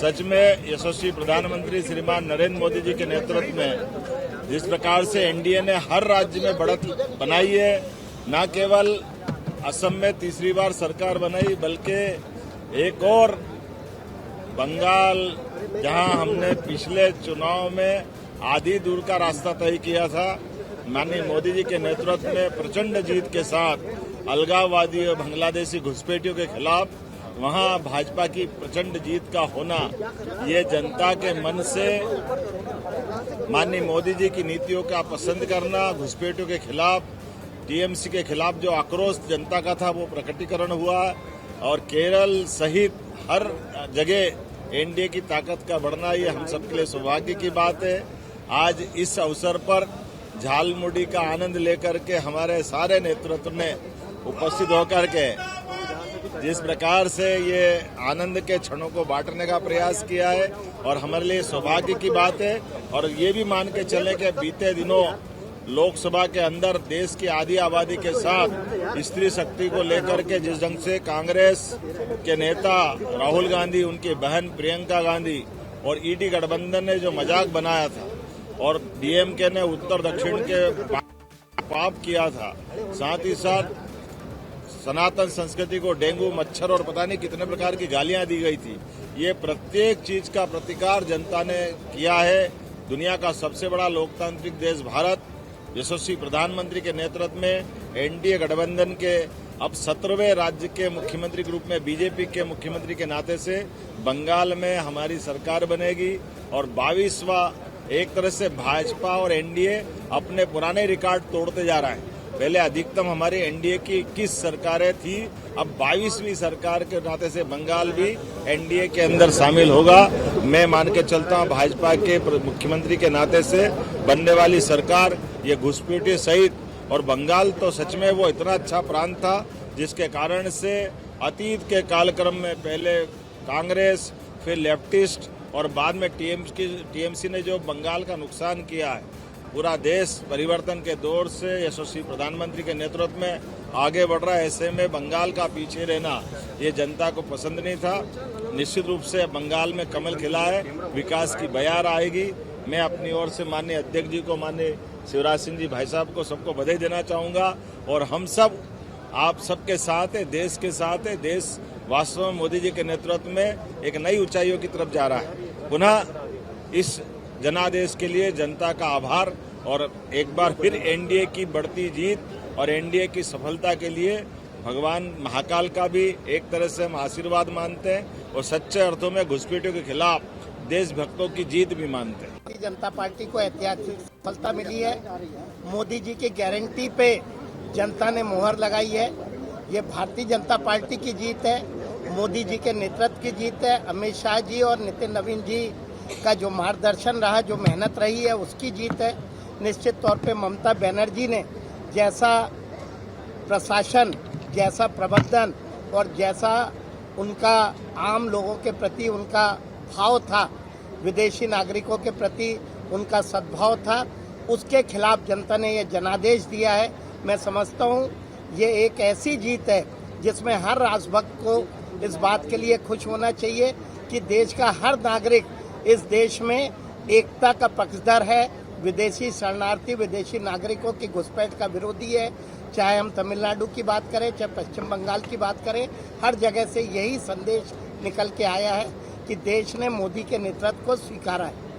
सच में यशस्वी प्रधानमंत्री श्रीमान नरेंद्र मोदी जी के नेतृत्व में जिस प्रकार से एनडीए ने हर राज्य में बढ़त बनाई है, न केवल असम में तीसरी बार सरकार बनाई बल्कि एक और बंगाल, जहां हमने पिछले चुनाव में आधी दूर का रास्ता तय किया था, माननीय मोदी जी के नेतृत्व में प्रचंड जीत के साथ अलगाववादी और बांग्लादेशी घुसपैठियों के खिलाफ वहां भाजपा की प्रचंड जीत का होना, ये जनता के मन से माननीय मोदी जी की नीतियों का पसंद करना, घुसपैठियों के खिलाफ, टीएमसी के खिलाफ जो आक्रोश जनता का था वो प्रकटीकरण हुआ। और केरल सहित हर जगह एनडीए की ताकत का बढ़ना, ये हम सबके लिए सौभाग्य की बात है। आज इस अवसर पर झालमुड़ी का आनंद लेकर के हमारे सारे नेतृत्व ने उपस्थित होकर के जिस प्रकार से ये आनंद के क्षणों को बांटने का प्रयास किया है और हमारे लिए सौभाग्य की बात है। और ये भी मान के चले कि बीते दिनों लोकसभा के अंदर देश की आधी आबादी के साथ स्त्री शक्ति को लेकर के जिस ढंग से कांग्रेस के नेता राहुल गांधी, उनकी बहन प्रियंका गांधी और ईडी गठबंधन ने जो मजाक बनाया था और डीएमके ने उत्तर दक्षिण के पाप किया था, साथ ही साथ सनातन संस्कृति को डेंगू, मच्छर और पता नहीं कितने प्रकार की गालियां दी गई थी, ये प्रत्येक चीज का प्रतिकार जनता ने किया है। दुनिया का सबसे बड़ा लोकतांत्रिक देश भारत यशस्वी प्रधानमंत्री के नेतृत्व में एनडीए गठबंधन के अब 17वें राज्य के मुख्यमंत्री के रूप में बीजेपी के मुख्यमंत्री के नाते से बंगाल में हमारी सरकार बनेगी और 22वां एक तरह से भाजपा और एनडीए अपने पुराने रिकॉर्ड तोड़ते जा रहा है। पहले अधिकतम हमारी एनडीए की 21 सरकारें थी, अब 22वीं सरकार के नाते से बंगाल भी एनडीए के अंदर शामिल होगा। मैं मान के चलता हूं भाजपा के मुख्यमंत्री के नाते से बनने वाली सरकार ये घुसपैठियों सहित, और बंगाल तो सच में वो इतना अच्छा प्रांत था जिसके कारण से अतीत के कालक्रम में पहले कांग्रेस, फिर लेफ्टिस्ट और बाद में टीएमसी ने जो बंगाल का नुकसान किया है, पूरा देश परिवर्तन के दौर से यशस्वी प्रधानमंत्री के नेतृत्व में आगे बढ़ रहा है। ऐसे में बंगाल का पीछे रहना ये जनता को पसंद नहीं था। निश्चित रूप से बंगाल में कमल खिला है, विकास की बयार आएगी। मैं अपनी ओर से माननीय अध्यक्ष जी को, माननीय शिवराज सिंह जी भाई साहब को, सबको बधाई देना चाहूंगा। और हम सब आप सबके साथ है, देश के साथ है। देश वास्तव में मोदी जी के नेतृत्व में एक नई ऊंचाइयों की तरफ जा रहा है। पुनः इस जनादेश के लिए जनता का आभार और एक बार फिर एनडीए की बढ़ती जीत और एनडीए की सफलता के लिए भगवान महाकाल का भी एक तरह से हम आशीर्वाद मानते हैं और सच्चे अर्थों में घुसपैठियों के खिलाफ देशभक्तों की जीत भी मानते हैं। भारतीय जनता पार्टी को ऐतिहासिक सफलता मिली है। मोदी जी की गारंटी पे जनता ने मोहर लगाई है। ये भारतीय जनता पार्टी की जीत है, मोदी जी के नेतृत्व की जीत है। अमित शाह जी और नितिन नवीन जी का जो मार्गदर्शन रहा, जो मेहनत रही है, उसकी जीत है। निश्चित तौर पे ममता बनर्जी ने जैसा प्रशासन, जैसा प्रबंधन और जैसा उनका आम लोगों के प्रति उनका भाव था, विदेशी नागरिकों के प्रति उनका सद्भाव था, उसके खिलाफ जनता ने ये जनादेश दिया है। मैं समझता हूँ ये एक ऐसी जीत है जिसमें हर राष्ट्रभक्त को इस बात के लिए खुश होना चाहिए कि देश का हर नागरिक इस देश में एकता का पक्षधर है, विदेशी शरणार्थी, विदेशी नागरिकों की घुसपैठ का विरोधी है। चाहे हम तमिलनाडु की बात करें, चाहे पश्चिम बंगाल की बात करें, हर जगह से यही संदेश निकल के आया है कि देश ने मोदी के नेतृत्व को स्वीकारा है।